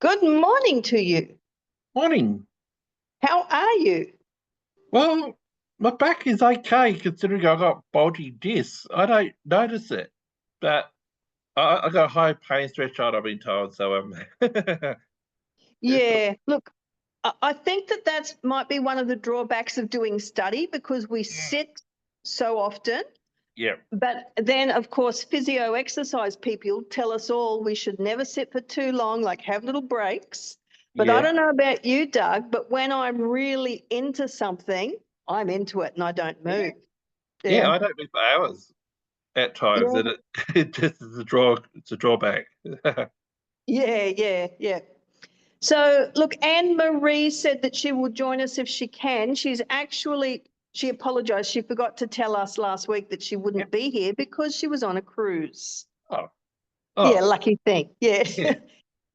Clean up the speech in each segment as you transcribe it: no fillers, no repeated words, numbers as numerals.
Good morning to you. Morning. How are you? Well, my back is okay considering I got bulgy discs. I don't notice it, but I got a high pain threshold, I've been told. So it's, Yeah, look, I think that might be one of the drawbacks of doing study because we sit so often. yeah, But then, of course, physio exercise people tell us all we should never sit for too long, like have little breaks. But I yeah, don't know about you, Doug, but when I'm really into something, I'm into it and I don't yeah, move. yeah. Yeah. I don't move for hours at times, Yeah. and it just is a draw. It's a drawback. Yeah. So, look, Anne Marie said that she will join us if she can. She apologised. She forgot to tell us last week that she Yeah. wouldn't be here because she was on a cruise. Oh, Yeah, oh, lucky thing. Yeah. yeah.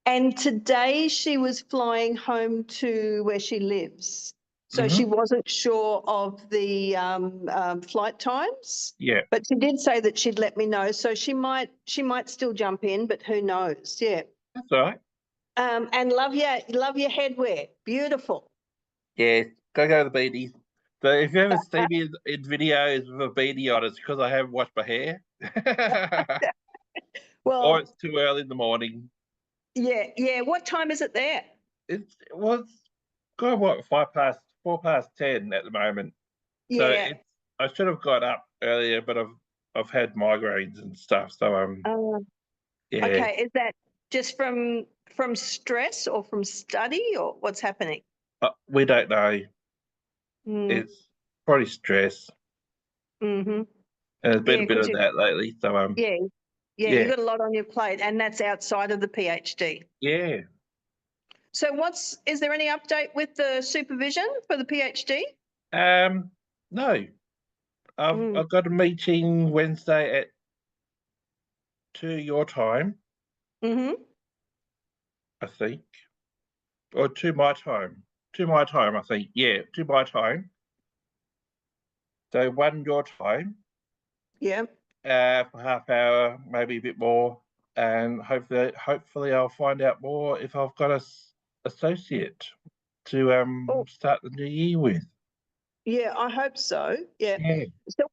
And today she was flying home to where she lives. So she Hmm. wasn't sure of the flight times, Yeah, but she did say that she'd let me know. So she might still jump in, but who knows? Yeah. that's all right. And love your headwear. Beautiful. Yeah, go the beanies. So if you ever see me in videos with a beanie on, it's because I haven't washed my hair. Or Well, it's too early in the morning. yeah. What time is it there? It was got what 4 past 10 at the moment. So Yeah. it's I should have got up earlier, but I've had migraines and stuff. So Uh, yeah, okay. Is that just from stress or from study or what's happening? we don't know. Mm, It's probably stress, mm-hmm. and there's been Yeah, a bit because of that lately. So yeah, you yeah, got a lot on your plate, and that's outside of the PhD. yeah. So, is there any update with the supervision for the PhD? No, Mm, I've got a meeting Wednesday at 2 your time, mm-hmm. I think, or 2 my time. 2 my time, I think. Yeah, 2 my time. So 1 your time, Yeah. for half hour, maybe a bit more, and hopefully I'll find out more if I've got a associate to Oh, start the new year with. yeah. I hope so. Yeah. Yeah, So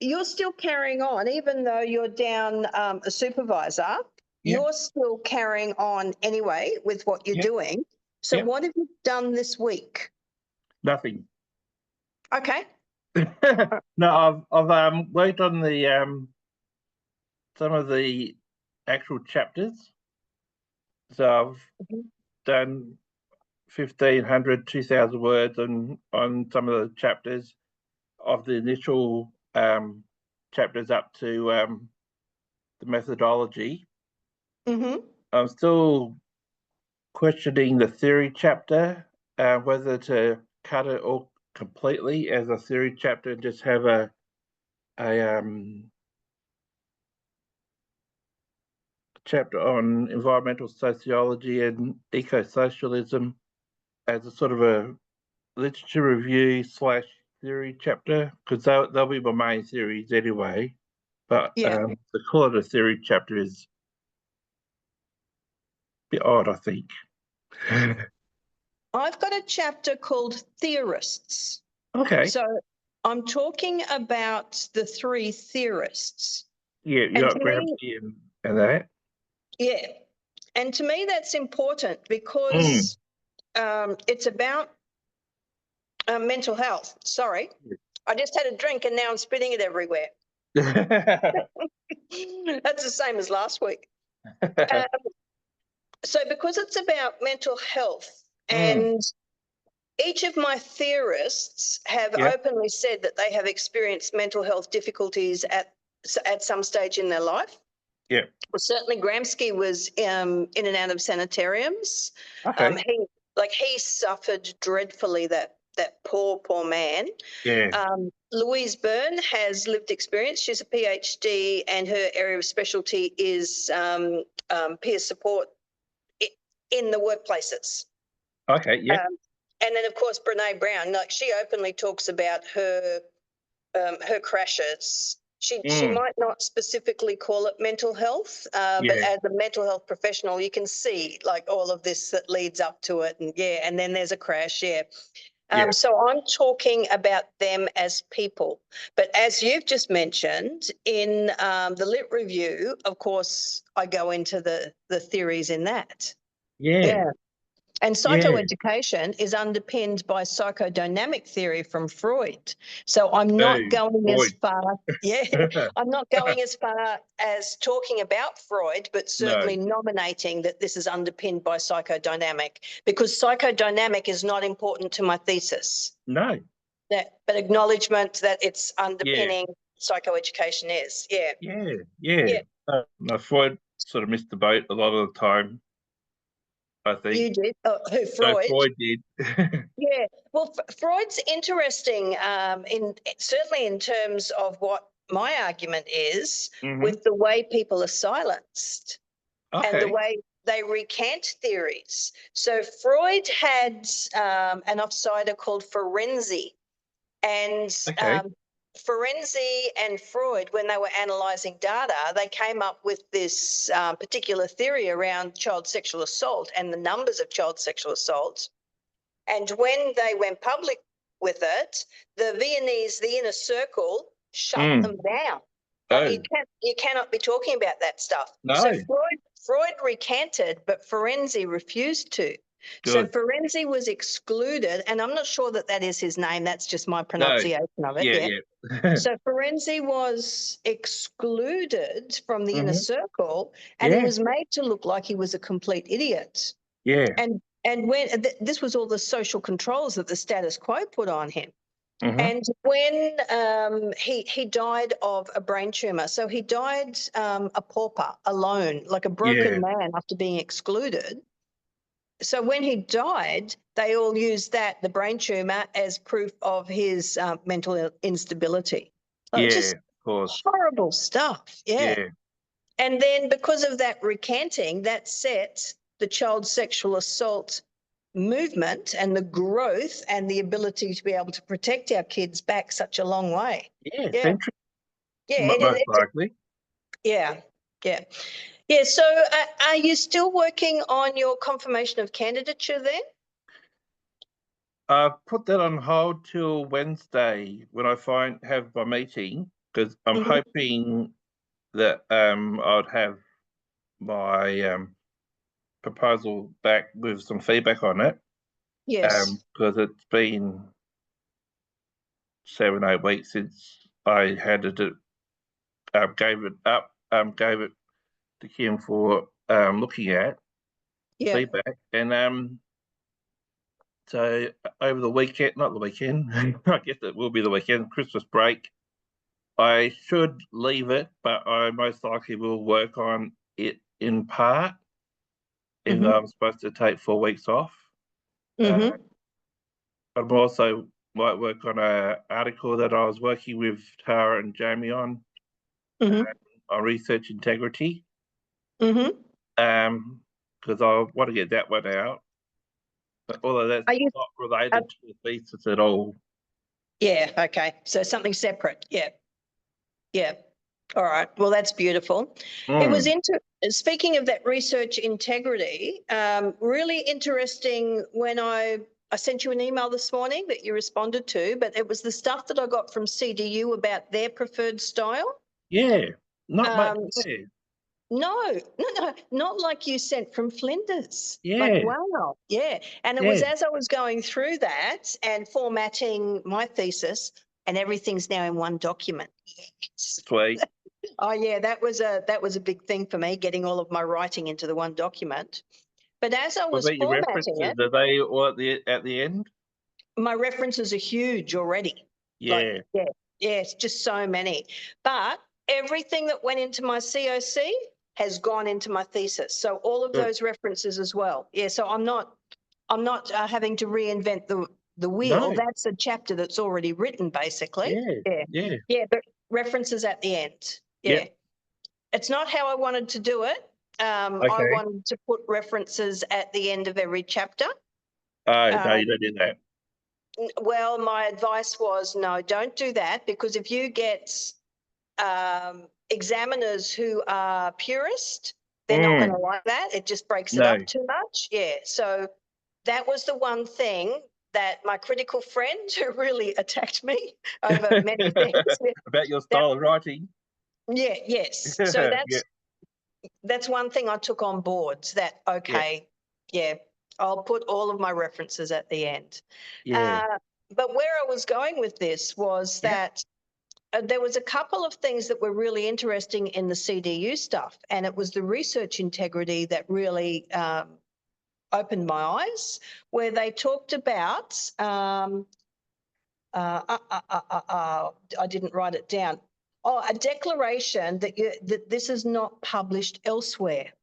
you're still carrying on, even though you're down a supervisor. yeah, You're still carrying on anyway with what you're yeah, doing. So yeah. what have you done this week? Nothing. Okay. No, I've worked on the some of the actual chapters. So I've Mhm. done 1,500, 2,000 words on some of the chapters of the initial chapters up to the methodology. Mm-hmm. I'm still questioning the theory chapter, whether to cut it all completely as a theory chapter and just have a chapter on environmental sociology and eco-socialism as a sort of a literature review slash theory chapter, because they'll be my main theories anyway. But Yeah. to call it a theory chapter is a bit odd, I think. I've got a chapter called Theorists. Okay. So I'm talking about the three theorists. Yeah, you And got to me, Gramsci and that. yeah. And to me, that's important Mm. because it's about mental health. Sorry. I just had a drink and now I'm spitting it everywhere. That's the same as last week. Um, so, because it's about mental health, Mm. and each of my theorists have Yeah, openly said that they have experienced mental health difficulties at some stage in their life. yeah. Well, certainly Gramsci was in and out of sanitariums. Okay. He suffered dreadfully. That poor man. Yeah. Louise Byrne has lived experience. She's a PhD, and her area of specialty is peer support in the workplaces. Okay. Yeah. And then, of course, Brene Brown. Like she openly talks about her crashes She Mm, might not specifically call it mental health, but yeah, as a mental health professional, you can see like all of this that leads up to it, and and then there's a crash. yeah, So I'm talking about them as people, but as you've just mentioned in the lit review, of course, I go into the theories in that. yeah, And yeah. psychoeducation is underpinned by psychodynamic theory from Freud. So I'm Oh, not going as boy. far, I'm not going as far as talking about Freud, but No, certainly nominating that this is underpinned by psychodynamic, because psychodynamic is not important to my thesis. no, But acknowledgement that it's yeah, underpinning psychoeducation is. yeah, yeah. Yeah. No, Freud sort of missed the boat a lot of the time, I think. You did. Oh, who, So Freud? Freud did. Yeah, well, Freud's interesting in certainly in terms of what my argument is Hmm. with the way people are silenced and the Okay, way they recant theories. So Freud had an offsider called Ferenczi, and okay, Ferenczi and Freud, when they were analysing data, they came up with this particular theory around child sexual assault and the numbers of child sexual assaults. And when they went public with it, the Viennese, the inner circle, shut mm. them down. Like Oh, you cannot be talking about that stuff. So no, Freud recanted, but Ferenczi refused to. So good. Ferenczi was excluded, and I'm not sure that that is his name. That's just my No, pronunciation of it. yeah, Yeah. yeah. So Ferenczi was excluded from the inner Hmm. circle, and he Yeah, was made to look like he was a complete idiot. yeah. And when this was all the social controls that the status quo put on him. Hmm. And when he died of a brain tumor, so he died a pauper, alone, like a Yeah, broken man after being excluded. So when he died, they all used that, the brain tumor, as proof of his mental instability. Like, yeah, just of course. horrible stuff. Yeah. Yeah, And then because of that recanting, that set the child sexual assault movement and the growth and the ability to be able to protect our kids back such a long way. yeah, Yeah. century, Yeah. most likely. Yeah. Yeah. Yeah. So are you still working on your confirmation of candidature then? I've put that on hold till Wednesday when I have my meeting because I'm Mhm. hoping that I'd have my proposal back with some feedback on it Yes. because it's been 7 8 weeks since I handed it gave it up gave it to Kim for looking at Yeah. feedback and so over the weekend, not the weekend, I guess it will be the weekend, Christmas break. I should leave it, but I most likely will work on it in part, even though Hmm. I'm supposed to take 4 weeks off. Hmm. I'm also might work on a article that I was working with Tara and Jamie Hmm. on research integrity, Hmm. because I want to get that one out. But although that's Are you? not Uh, related to the thesis at all. yeah. Okay. So something separate. Yeah. Yeah. All right. Well, that's beautiful. It was Mm, speaking of that research integrity, really interesting when I sent you an email this morning that you responded to, but it was the stuff that I got from CDU about their preferred style. yeah, not much. Um, Yeah, no, not like you sent from Flinders. Like, yeah, wow. Yeah. And it was yeah. as I was going through that and formatting my thesis, and everything's now in one document. Yes. Sweet. Oh yeah, that was a big thing for me, getting all of my writing into the one document. But as I What was about your formatting references? it, Are they all at the end? my references are huge already. Like, Yeah, yeah, it's just so many. But everything that went into my COC has gone into my thesis. So all of good. those references as well. Yeah, so I'm not having to reinvent the wheel. No, That's a chapter that's already written, basically. yeah, Yeah, yeah, yeah, but references at the end. Yeah. yep. It's not how I wanted to do it. I Okay. wanted to put references at the end of every chapter. Oh, no, Um, you don't do that. well, my advice was no, don't do that, because if you get examiners who are purist, they're not going to like that. It just breaks it No. up too much. Yeah. So that was the one thing that my critical friend who really attacked me over many things. About your style of writing. Yeah, yes. So Yeah. that's one thing I took on board. That okay, yeah, I'll put all of my references at the end. Yeah. But where I was going with this was Yep. that there was a couple of things that were really interesting in the CDU stuff, and it was the research integrity that really opened my eyes, where they talked about. I didn't write it down. Oh, a declaration that this is not published elsewhere.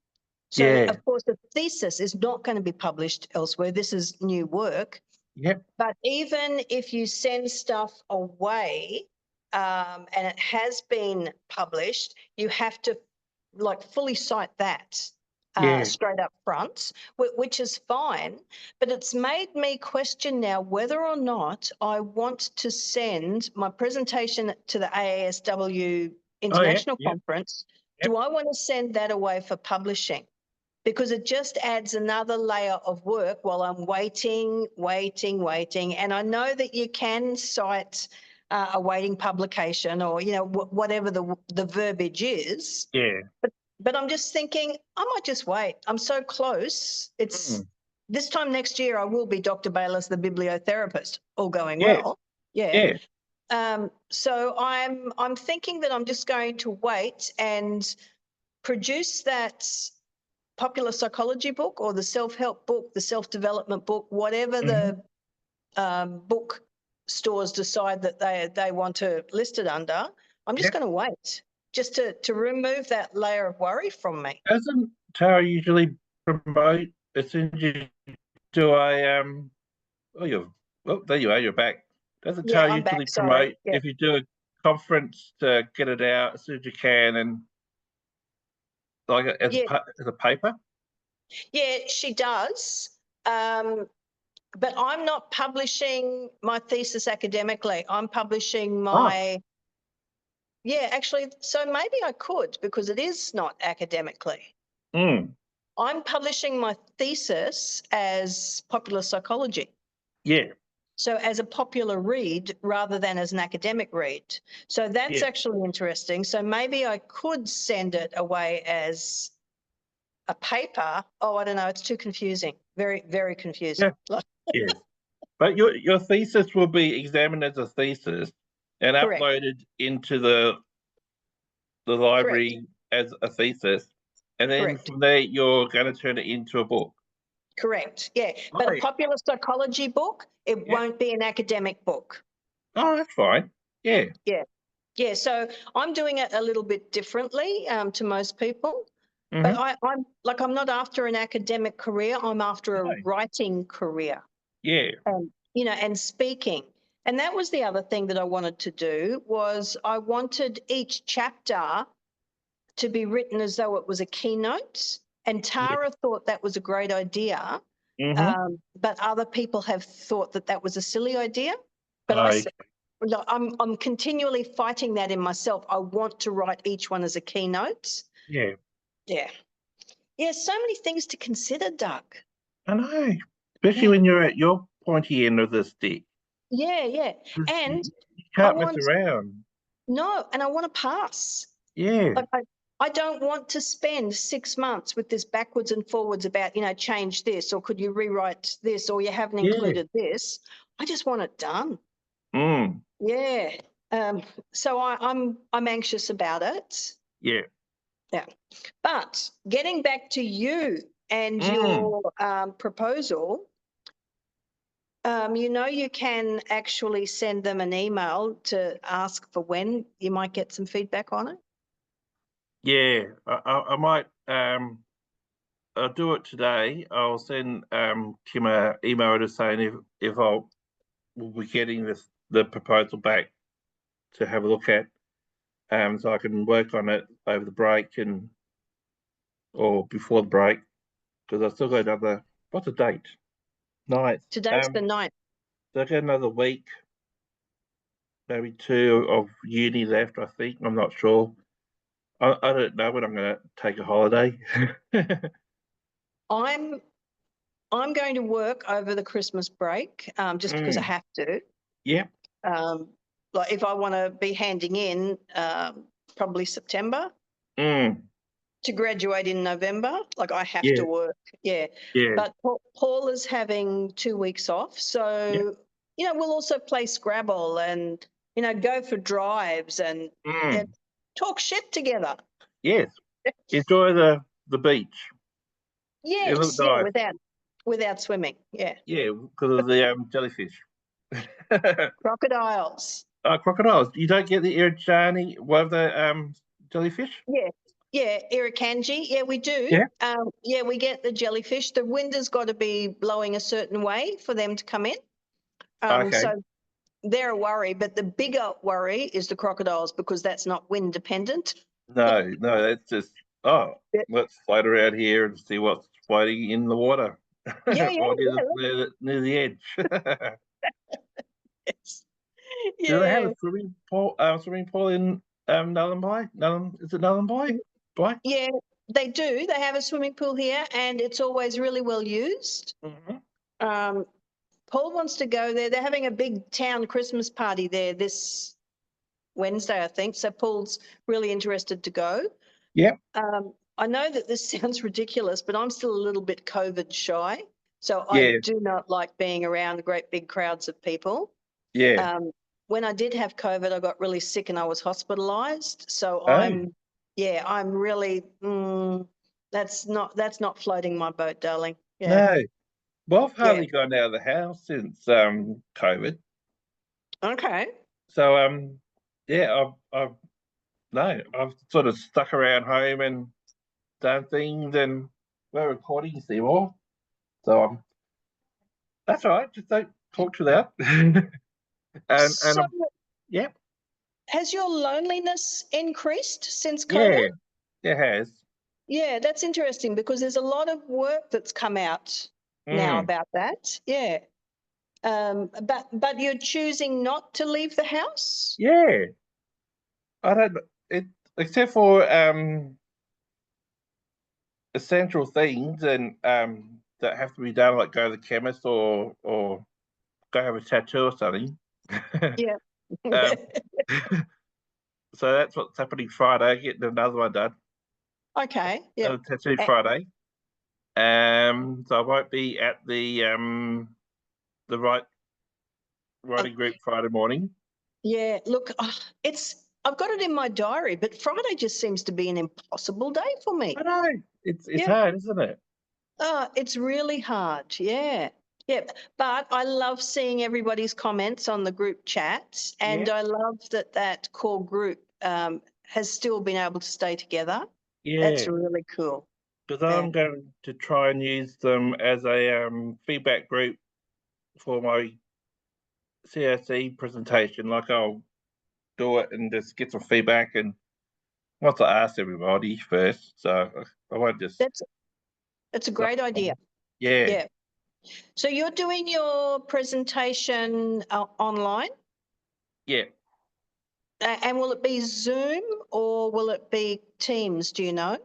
So, Yeah. of course, the thesis is not going to be published elsewhere. This is new work. Yep. But even if you send stuff away and it has been published, you have to fully cite that straight up front, which is fine. But it's made me question now whether or not I want to send my presentation to the AASW International Conference. Yep. Do I want to send that away for publishing? Because it just adds another layer of work while I'm waiting. And I know that you can cite awaiting publication or, whatever the verbiage is. Yeah. But I'm just thinking, I might just wait. I'm so close. It's this time next year, I will be Dr. Bayliss, the bibliotherapist, all going well. Yeah. So I'm thinking that I'm just going to wait and produce that popular psychology book or the self-help book, the self-development book, whatever the book stores decide that they want to list it under. I'm just going to wait just to remove that layer of worry from me. Doesn't Tara usually promote as soon as you do a there you are, you're back. Doesn't Tara I'm usually back, sorry. promote if you do a conference to get it out as soon as you can and like as a paper? Yeah, she does. But I'm not publishing my thesis academically. I'm publishing my actually, so maybe I could because it is not academically. I'm publishing my thesis as popular psychology. Yeah. So as a popular read rather than as an academic read. So that's actually interesting. So maybe I could send it away as a paper. Oh, I don't know. It's too confusing. Very, very confusing. Yeah. But your thesis will be examined as a thesis and uploaded into the library as a thesis. And then from there, you're going to turn it into a book. Correct. Yeah. But a popular psychology book, it won't be an academic book. Oh, that's fine. Yeah. Yeah. Yeah. So I'm doing it a little bit differently to most people. But I'm not after an academic career. I'm after a writing career. Yeah. And speaking. And that was the other thing that I wanted to do was I wanted each chapter to be written as though it was a keynote. And Tara thought that was a great idea. But other people have thought that was a silly idea. But I'm continually fighting that in myself. I want to write each one as a keynote. Yeah. Yeah. Yeah, so many things to consider, Doug. I know, especially when you're at your pointy end of the stick. Yeah. And you can't mess around. No, and I want to pass. Yeah. I don't want to spend 6 months with this backwards and forwards about, change this or could you rewrite this or you haven't included this. I just want it done. Yeah. So I'm anxious about it. Yeah. Yeah. But getting back to you and your proposal, you can actually send them an email to ask for when you might get some feedback on it. Yeah, I might. I'll do it today. I'll send Kim an email just saying if we'll be getting the proposal back to have a look at, so I can work on it over the break or before the break, because I've still got another. What's the date? 9th. Today's the 9th. So I've got another week maybe 2 of uni left, I think. I'm not sure. I don't know when I'm going to take a holiday. I'm going to work over the Christmas break, just because I Mm, have to. yep. Like if I want to be handing in, probably September Mm, to graduate in November, like I have yeah. to work. Yeah. Yeah. But Paul is having 2 weeks off. Yep. So, we'll also play Scrabble and, go for drives and Mm, talk shit together. yes. Enjoy the beach. It looked Yes. Yeah. nice. Without swimming. Yeah. Yeah, because of the jellyfish. Crocodiles. Crocodiles. You don't get the Irrigani, one of the jellyfish? Yeah. Yeah, Irukandji. Yeah, we do. Yeah. Yeah, we get the jellyfish. The wind has got to be blowing a certain way for them to come in. Okay. So they're a worry, but the bigger worry is the crocodiles because that's not wind dependent. No, that's just, Yeah, let's float around here and see what's floating in the water yeah, yeah. or Yeah, near the edge. yes. Do they have Yeah. a swimming pool in Nullarbor? Is it Nullarbor? Boy? Yeah, they do. They have a swimming pool here and it's always really well used. Mm-hmm. Um, Paul wants to go there. They're having a big town Christmas party there this Wednesday, I think. So Paul's really interested to go. Yep. I know that this sounds ridiculous, but I'm still a little bit COVID shy. So I Yeah. do not like being around great big crowds of people. Yeah. When I did have COVID, I got really sick and I was hospitalized. So Oh, I'm really, that's not floating my boat, darling. Yeah. no. Well, I've Yeah. hardly gone out of the house since COVID. Okay. So yeah, I've no, I've sort of stuck around home and done things, and we're recording Seymour. So that's all right. Just don't talk too loud. And So yeah, has your loneliness increased since COVID? yeah, it has. Yeah, that's interesting because there's a lot of work that's come out now Mm, about that. Yeah. But you're choosing not to leave the house? yeah, I don't it except for essential things and that have to be done, like go to the chemist or go have a tattoo or something. Yeah. um, so that's what's happening Friday. Getting another one done. Okay. Yeah. Another tattoo Eh, Friday. So I won't be at the uh, writing group Friday morning. yeah. Look, I've got it in my diary, but Friday just seems to be an impossible day for me. I know it's Yeah. hard, isn't it? It's really hard. Yeah. Yeah. But I love seeing everybody's comments on the group chats, and Yeah, I love that core group has still been able to stay together. That's yeah. really cool. Because Yeah. I'm going to try and use them as a feedback group for my CSE presentation. Like I'll do it and just get some feedback, and once I ask everybody first, so I won't just. That's a great idea. Yeah, Yeah. So you're doing your presentation online, yeah. and will it be Zoom or will it be Teams? Do you know?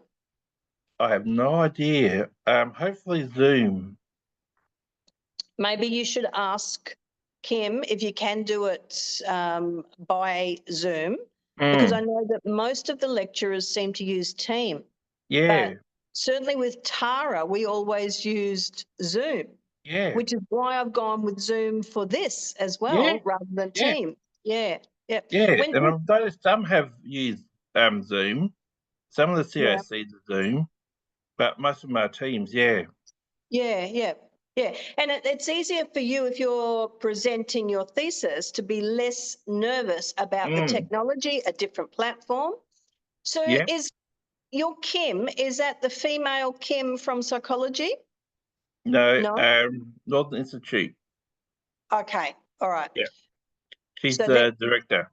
I have no idea. Hopefully Zoom. Maybe you should ask Kim if you can do it by Zoom, because I Mm, know that most of the lecturers seem to use Team, yeah, but certainly with Tara, we always used Zoom, yeah, which is why I've gone with Zoom for this as yeah, well, rather than yeah, Team. Yeah, yeah. yeah. When, And I've noticed some have used Zoom. Some of the yeah, CICs are Zoom, but most of them are Teams. Yeah, yeah, yeah, yeah. And it's easier for you if you're presenting your thesis to be less nervous about the mm, technology, a different platform. So yeah. is your Kim, is that the female Kim from psychology? No, No? Northern Institute. Okay. All right. Yeah, she's So that, the director.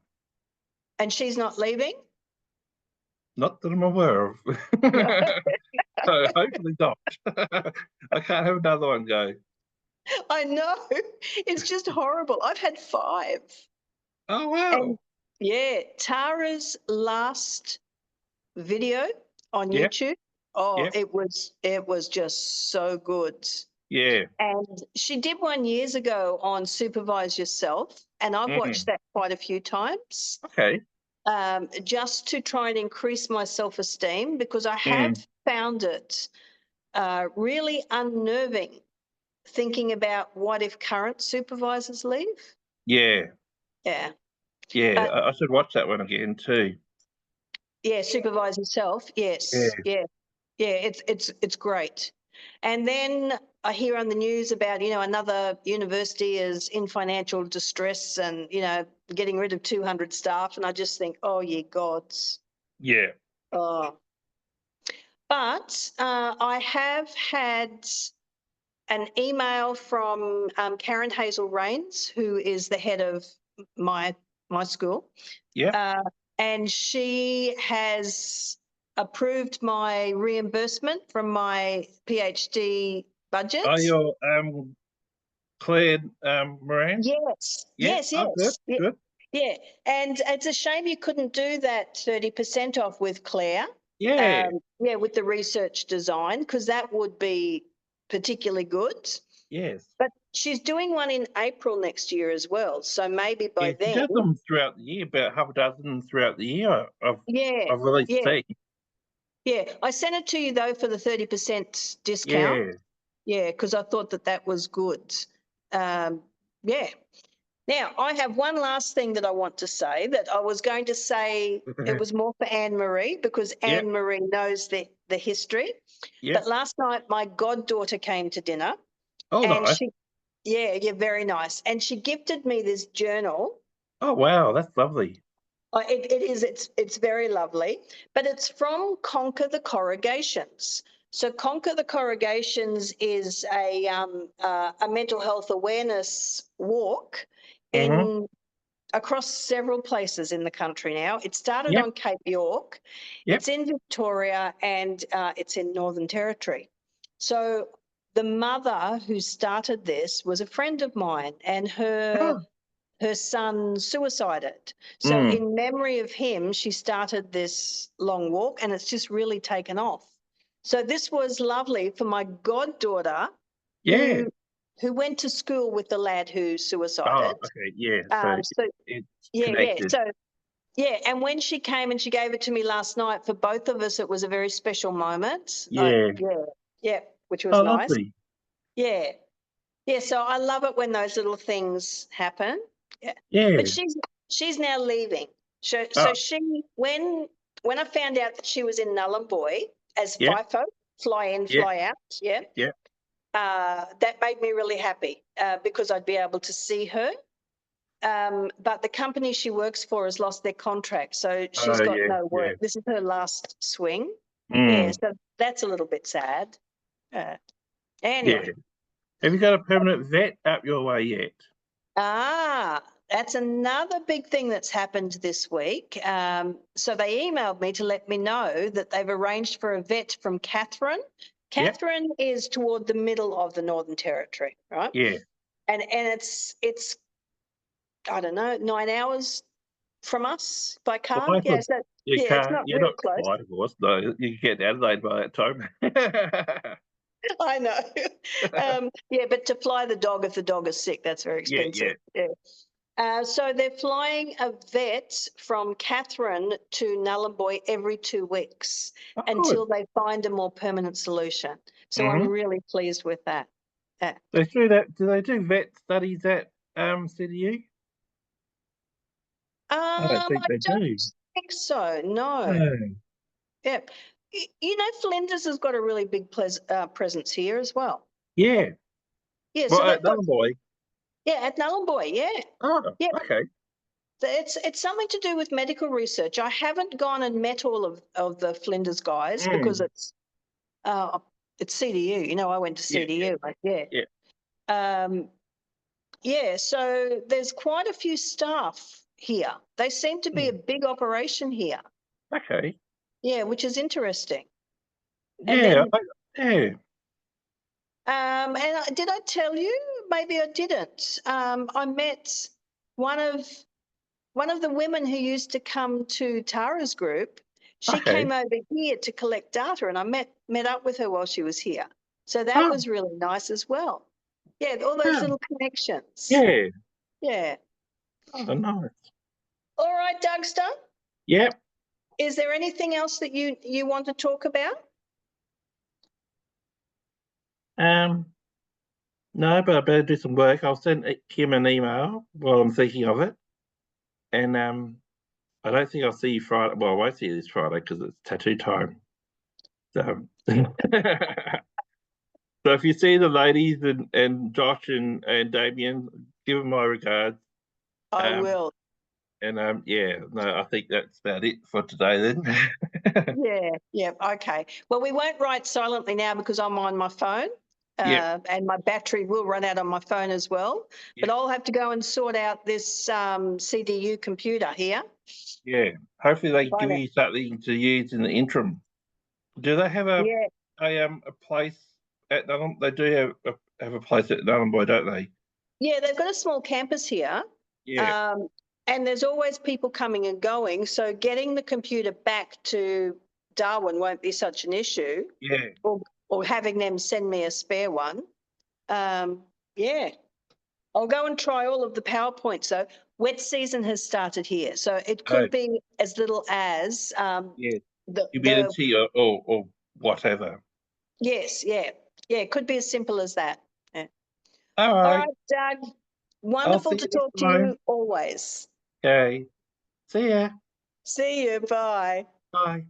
and she's not leaving? Not that I'm aware of. No. So hopefully not. I can't have another one go. I know. It's just horrible. I've had 5. Oh, wow. And yeah, Tara's last video on Yep, YouTube. Oh, yep, it was just so good. yeah. And she did one years ago on Supervise Yourself, and I've watched Mm, that quite a few times, okay. just to try and increase my self-esteem because I have Mm, found it really unnerving thinking about what if current supervisors leave. yeah, Yeah, yeah. but I should watch that one again too. yeah, supervise yourself. Yeah. Yes, yeah, yeah. It's great. And then I hear on the news about another university is in financial distress and getting rid of 200 staff, and I just think, oh ye gods. Yeah. Oh, but I have had an email from Karen Hazel Rains, who is the head of my my school, Yep. uh, and she has approved my reimbursement from my PhD Oh, budget. you're Claire Moran? Yes, Yeah. yes, Oh, good, yes. Yeah, good. yeah. And it's a shame you couldn't do that 30% off with Claire. Yeah. Yeah, with the research design, because that would be particularly good. Yes. But she's doing one in April next year as well. So maybe Yeah. by She then, does them throughout the year, about half a dozen throughout the year. yeah, I've really yeah, seen. yeah. I sent it to you though for the 30% discount. Yeah. Yeah, because I thought that that was good. Um, yeah. Now, I have one last thing that I want to say that I was going to say it was more for Anne Marie because Yep. Anne Marie knows the history. But Yep. last night, my goddaughter came to dinner Oh, and nice. yeah, very nice. And she gifted me this journal. Oh, wow. That's lovely. It's very lovely, but it's from Conquer the Corrugations. So Conquer the Corrugations is a mental health awareness walk Mm-hmm. in across several places in the country now. It started Yep. on Cape York, Yep. it's in Victoria, and it's in Northern Territory. So the mother who started this was a friend of mine, and Oh. her son suicided. So, Mm. in memory of him, she started this long walk and it's just really taken off. So, this was lovely for my goddaughter Yeah. who went to school with the lad who Oh, suicided. okay. Yeah. So So, it's yeah, yeah. connected. So, yeah. And when she came and she gave it to me last night, for both of us, it was a very special moment. Yeah. Yeah, yeah, which was Oh, nice. lovely. Yeah. Yeah, so I love it when those little things happen. Yeah. But Yeah. she's now leaving. So Oh, she when I found out that she was in Nullarbor as yep. FIFO, fly in, Yep. fly out, yeah, Yep. that made me really happy because I'd be able to see her. But the company she works for has lost their contract, so she's Oh, got yeah. no Yeah. work. This is her last swing. Yeah, Mm. so that's a little bit sad. Uh, Yeah. anyway. Have you got a permanent vet up your way yet? Ah, that's another big thing that's happened this week. So they emailed me to let me know that they've arranged for a vet from Catherine. Yep. Catherine is toward the middle of the Northern Territory, right? Yeah. And it's I don't know 9 hours from us by Well, car. I Yeah, thought so you yeah, it's can't. not You're real not close. quite, of course. No, you get to Adelaide by that time. I know. Yeah, but to fly the dog if the dog is sick, that's very Yeah. expensive. Yeah. Yeah. So they're flying a vet from Catherine to Nullarbor every 2 weeks Oh, good. until they find a more permanent solution. So I'm Mm-hmm. really pleased with that. Uh, They do that. Do they do vet studies at CDU? I don't think I they don't do. think so. No. No. Yeah. Flinders has got a really big presence here as well. Yeah. Yeah. So Well, they've got another boy. at Nullarbor. Yeah. Oh, Yeah. okay. It's something to do with medical research. I haven't gone and met all of the Flinders guys because Mm. it's CDU. I went to Yeah. Yeah. CDU. Yeah. Yeah. Um, yeah. So there's quite a few staff here. They seem to be a Mm. big operation here. Okay. Yeah, which is interesting. And Yeah. then, Yeah. did I tell you? Maybe I didn't. I met one of one of the women who used to come to Tara's group, she Okay. came over here to collect data, and I met up with her while she was here. So that Oh. was really nice as well. Yeah, all those Yeah. little connections. Yeah. Yeah. Oh, nice. All right, Dougster. Yep. Is there anything else that you want to talk about? No, but I better do some work. I'll send Kim an email while I'm thinking of it. And I don't think I'll see you Friday. Well, I won't see you this Friday because it's tattoo time. So, so if you see the ladies and Josh and Damien, give them my regards. I Um, will. And yeah, no, I think that's about it for today then. Yeah. Okay. Well, we won't write silently now because I'm on my phone. Yeah. And my battery will run out on my phone as well. But Yeah. I'll have to go and sort out this CDU computer here. Yeah. Hopefully they Find give it. you something to use in the interim. Do they have a Yeah. a place at Nullum? They do have a place at Nullumboy, don't they? Yeah, they've got a small campus here. Yeah. And there's always people coming and going. So getting the computer back to Darwin won't be such an issue. Yeah. Or having them send me a spare one. Yeah. I'll go and try all of the PowerPoints. So wet season has started here. So it could be as little as Yeah. the Humidity or whatever. yes, yeah. Yeah, it could be as simple as that. Yeah. All All right. right, Doug. I'll Wonderful see to you talk to tomorrow. you always. Okay. See ya. See you. Bye. Bye.